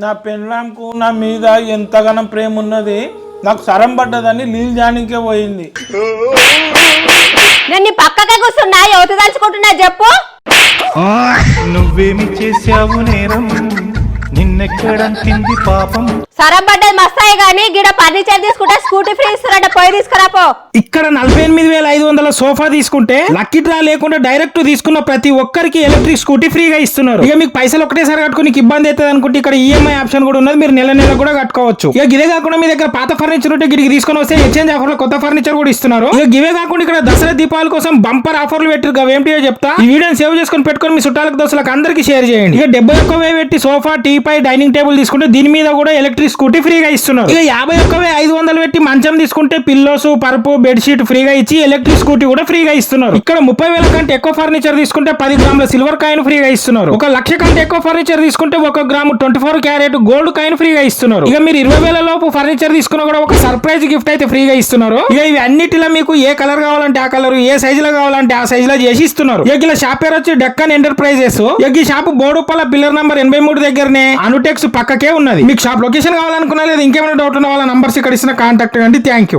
నా పెళ్ళాంకు నా మీద ఎంతగానో ప్రేమ ఉన్నది, నాకు సరం పడ్డదని నీళ్ళు జానికే పోయింది. నేను పక్కకే కూర్చున్నా, ఎవరు తలుచుకుంటున్నా చెప్పు. నువ్వేమి చేసావు నేరం, నిన్నెక్కడంతింది పాపం. సరం పడ్డది మస్తాయి గానీ గిడ ఫర్నిచర్ తీసుకుంటే స్కూటీ ఫ్రీ ఇస్తారట, పోయి తీసుకురాపో. ఇక్కడ 48,500 సోఫా తీసుకుంటే లక్కీ డ్రా లేకుండా డైరెక్ట్ తీసుకున్న ప్రతి ఒక్కరికి ఎలక్ట్రిక్ స్కూటీ ఫ్రీగా ఇస్తున్నారు. ఇక మీకు పైసలు ఒకటేసారి కట్టుకుని ఇబ్బంది అవుతుంది అనుకుంటే ఇక్కడ ఈఎంఐ ఆప్షన్ కూడా ఉన్నది, మీరు నెల నెల కూడా కట్టుకోవచ్చు. ఇక ఇదే కాకుండా మీ దగ్గర పాత ఫర్నిచర్ ఉంటే గిడికి తీసుకొని వస్తే ఎక్స్చేంజ్ ఆఫర్ లో కొత్త ఫర్నిచర్ కూడా ఇస్తున్నారు. ఇక ఇవే కాకుండా ఇక్కడ దసరా దీపావళి కోసం బంపర్ ఆఫర్లు పెట్టారు, ఏంటియో చెప్తా. ఈ వీడియోని సేవ్ చేసుకుని పెట్టుకొని మీ చుట్టాలకు దోస్తులకు అందరికి షేర్ చేయండి. ఇక 71,000 పెట్టి సోఫా, టీపై, డైనింగ్ టేబుల్ తీసుకుంటే దీని మీద కూడా ఎలక్ట్రిక్ స్కూటీ ఫ్రీగా ఇస్తున్నారు. ఇక 51,500 పెట్టి మంచం తీసుకుంటే పిల్లోస్, పరుపు, బెడ్షీట్ ఫ్రీగా ఇచ్చి ఎలక్ట్రిక్ స్కూటీ కూడా ఫ్రీగా ఇస్తున్నారు. ఇక్కడ 30,000 కంటే ఎక్కువ ఫర్నిచర్ తీసుకుంటే 10 గ్రాముల సిల్వర్ కాయిన్ ఫ్రీగా ఇస్తున్నారు. 1,00,000 కంటే ఎక్కువ ఫర్నిచర్ తీసుకుంటే 1 గ్రాము 24 క్యారెట్ గోల్డ్ కాయిన్ ఫ్రీగా ఇస్తున్నారు. ఇక మీరు 20,000 లోపు ఫర్నిచర్ తీసుకున్నా కూడా ఒక సర్ప్రైజ్ గిఫ్ట్ అయితే ఫ్రీగా ఇస్తున్నారు. ఇక ఇవి అన్నిటిలో మీకు ఏ కలర్ కావాలంటే ఆ కలర్, ఏ సైజ్ లో కావాలంటే ఆ సైజ్ లో చేసి ఇస్తున్నారు. ఇక ఇలా షాప్ పేరు వచ్చి డెక్కన్ ఎంటర్ప్రైజెస్. ఇక ఈ షాప్ బోడుపల్ల పిల్లర్ నంబర్ 83 దగ్గరనే అనుటెక్స్ పక్కకే ఉన్నది. మీకు షాప్ లొకేషన్ కావాలనుకున్నా లేదా ఇంకేమైనా డౌట్ ఉన్న వాళ్ళ నంబర్స్ ఇక్కడ ఇస్తున్న కాంటాక్ట్ అండి. Thank you.